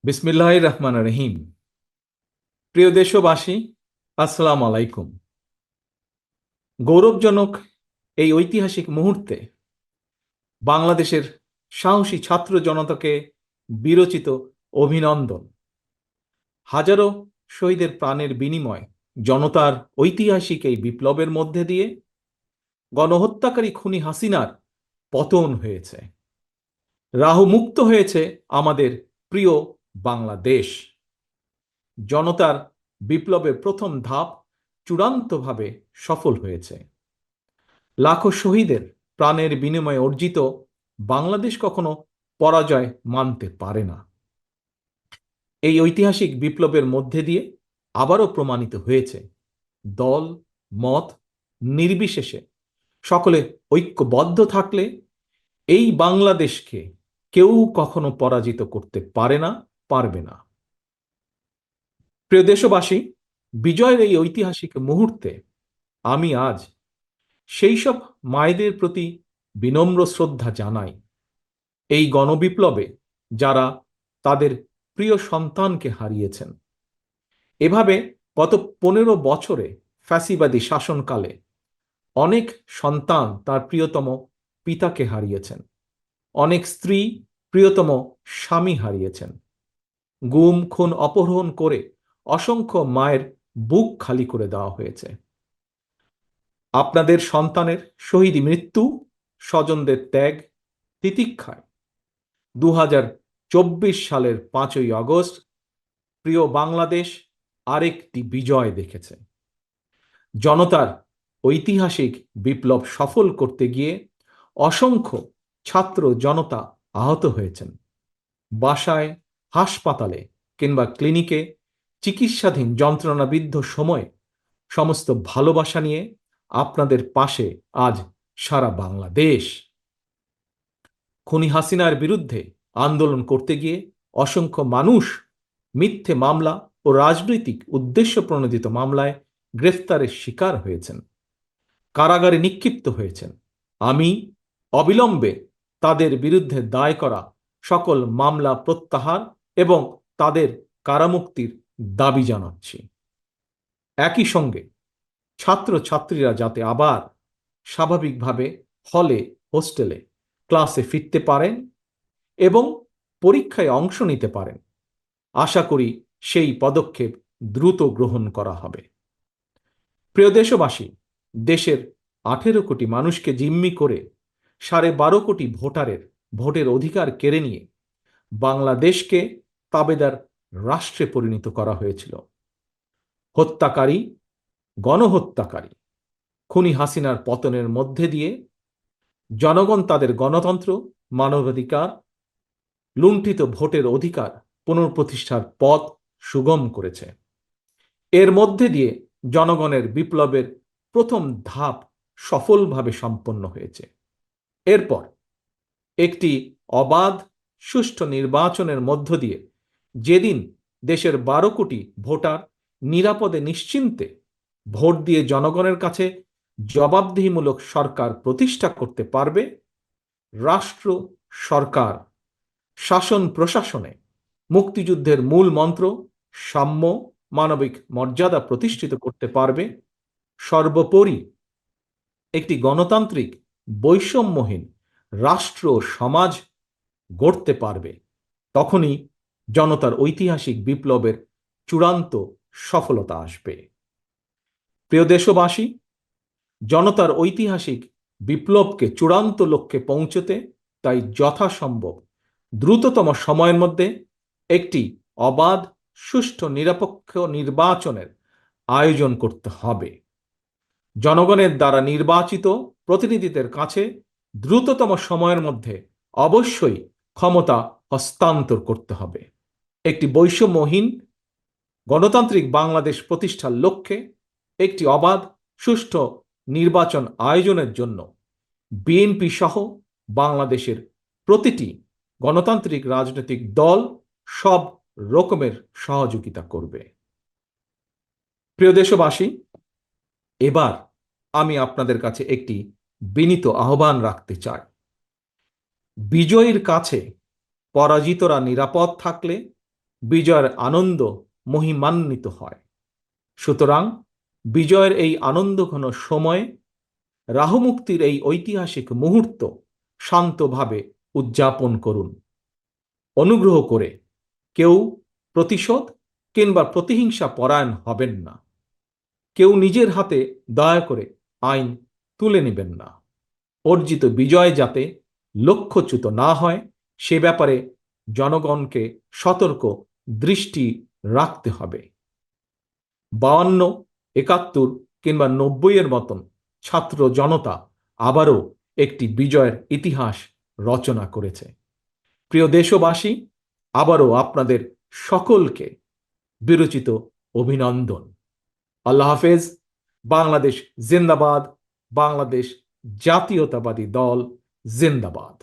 বিসমিল্লাহির রহমানির রহিম। প্রিয় দেশবাসী, আসসালামু আলাইকুম। গৌরবজনক এই ঐতিহাসিক মুহূর্তে বাংলাদেশের সাহসী ছাত্র জনতাকে বিরচিত অভিনন্দন। হাজারো শহীদের প্রাণের বিনিময় জনতার ঐতিহাসিক এই বিপ্লবের মধ্যে দিয়ে গণহত্যাকারী খুনি হাসিনার পতন হয়েছে। রাহু মুক্ত হয়েছে আমাদের প্রিয় বাংলাদেশ। জনতার বিপ্লবের প্রথম ধাপ চূড়ান্তভাবে সফল হয়েছে। লাখো শহীদের প্রাণের বিনিময়ে অর্জিত বাংলাদেশ কখনো পরাজয় মানতে পারে না। এই ঐতিহাসিক বিপ্লবের মধ্যে দিয়ে আবারও প্রমাণিত হয়েছে দল মত নির্বিশেষে সকলে ঐক্যবদ্ধ থাকলে এই বাংলাদেশকে কেউ কখনো পরাজিত করতে পারে না, পারবে না। প্রিয় দেশবাসী, বিজয়ের এই ঐতিহাসিক মুহূর্তে আমি আজ সেই সব মায়েদের প্রতি বিনম্র শ্রদ্ধা জানাই এই গণবিপ্লবে যারা তাদের প্রিয় সন্তানকে হারিয়েছেন। এভাবে গত 15 বছরে ফ্যাসিবাদী শাসনকালে অনেক সন্তান তার প্রিয়তম পিতাকে হারিয়েছেন, অনেক স্ত্রী প্রিয়তম স্বামী হারিয়েছেন, গুম খুন অপহরণ করে অসংখ্য মায়ের বুক খালি করে দেওয়া হয়েছে। আপনাদের সন্তানের শহীদ মৃত্যু, স্বজনদের ত্যাগ, তিতিক্ষায় 2024 সালের 5ই আগস্ট প্রিয় বাংলাদেশ আরেকটি বিজয় দেখেছে। জনতার ঐতিহাসিক বিপ্লব সফল করতে গিয়ে অসংখ্য ছাত্র জনতা আহত হয়েছেন। বাসায়, হাসপাতালে কিংবা ক্লিনিকে চিকিৎসাধীন যন্ত্রণাবিদ্ধ সময়ে সমস্ত ভালোবাসা নিয়ে আপনাদের পাশে আজ সারা বাংলাদেশ। খুনি হাসিনার বিরুদ্ধে আন্দোলন করতে গিয়ে অসংখ্য মানুষ মিথ্যে মামলা ও রাজনৈতিক উদ্দেশ্য প্রণোদিত মামলায় গ্রেফতারের শিকার হয়েছেন, কারাগারে নিক্ষিপ্ত হয়েছেন। আমি অবিলম্বে তাদের বিরুদ্ধে দায় করা সকল মামলা প্রত্যাহার এবং তাদের কারামুক্তির দাবি জানাচ্ছি। একই সঙ্গে ছাত্রছাত্রীরা যাতে আবার স্বাভাবিকভাবে হলে, হোস্টেলে, ক্লাসে ফিরতে পারেন এবং পরীক্ষায় অংশ নিতে পারেন, আশা করি সেই পদক্ষেপ দ্রুত গ্রহণ করা হবে। প্রিয় দেশবাসী, দেশের 18 কোটি মানুষকে জিম্মি করে 12.5 কোটি ভোটারের ভোটের অধিকার কেড়ে নিয়ে বাংলাদেশকে তাবেদার রাষ্ট্রে পরিণত করা হয়েছিল। হত্যাকারী, গণহত্যাকারী খুনি হাসিনার পতনের মধ্যে দিয়ে জনগণ তাদের গণতন্ত্র, মানবাধিকার, লুণ্ঠিত ভোটের অধিকার পুনঃপ্রতিষ্ঠার পথ সুগম করেছে। এর মধ্যে দিয়ে জনগণের বিপ্লবের প্রথম ধাপ সফলভাবে সম্পন্ন হয়েছে। এরপর একটি অবাধ সুষ্ঠু নির্বাচনের মধ্য দিয়ে যেদিন দেশের 12 কোটি ভোটার নিরাপদে নিশ্চিন্তে ভোট দিয়ে জনগণের কাছে জবাবদিহিমূলক সরকার প্রতিষ্ঠা করতে পারবে, রাষ্ট্র, সরকার, শাসন প্রশাসনে মুক্তিযুদ্ধের মূল মন্ত্র সাম্য, মানবিক মর্যাদা প্রতিষ্ঠিত করতে পারবে, সর্বোপরি একটি গণতান্ত্রিক বৈষম্যহীন রাষ্ট্র সমাজ গড়তে পারবে, তখনই জনতার ঐতিহাসিক বিপ্লবের চূড়ান্ত সফলতা আসবে। প্রিয় দেশবাসী, জনতার ঐতিহাসিক বিপ্লবকে চূড়ান্ত লক্ষ্যে পৌঁছতে তাই যথাসম্ভব দ্রুততম সময়ের মধ্যে একটি অবাধ, সুষ্ঠু, নিরপেক্ষ নির্বাচনের আয়োজন করতে হবে। জনগণের দ্বারা নির্বাচিত প্রতিনিধিদের কাছে দ্রুততম সময়ের মধ্যে অবশ্যই ক্ষমতা হস্তান্তর করতে হবে। একটি বৈষম্যহীন গণতান্ত্রিক বাংলাদেশ প্রতিষ্ঠার লক্ষ্যে একটি অবাধ, সুষ্ঠু নির্বাচন আয়োজনের জন্য বিএনপি সহ বাংলাদেশের প্রতিটি গণতান্ত্রিক রাজনৈতিক দল সব রকমের সহযোগিতা করবে। প্রিয় দেশবাসী, এবার আমি আপনাদের কাছে একটি বিনীত আহ্বান রাখতে চাই। বিজয়ীর কাছে পরাজিতরা নিরাপদ থাকলে বিজয়ের আনন্দ মহিমান্বিত হয়। সুতরাং বিজয়ের এই আনন্দঘন সময়ে রাহুমুক্তির এই ঐতিহাসিক মুহূর্ত শান্তভাবে উদযাপন করুন। অনুগ্রহ করে কেউ প্রতিশোধ কিংবা প্রতিহিংসা পরায়ণ হবেন না। কেউ নিজের হাতে দয়া করে আইন তুলে নেবেন না। অর্জিত বিজয় যাতে লক্ষ্যচ্যুত না হয় সে ব্যাপারে জনগণকে সতর্ক দৃষ্টি রাখতে হবে। 52, 71 কিংবা 90 মতন ছাত্র জনতা আবারও একটি বিজয়ের ইতিহাস রচনা করেছে। প্রিয় দেশবাসী, আবারও আপনাদের সকলকে বিরচিত অভিনন্দন। আল্লাহ হাফেজ। বাংলাদেশ জিন্দাবাদ। বাংলাদেশ জাতীয়তাবাদী দল জিন্দাবাদ।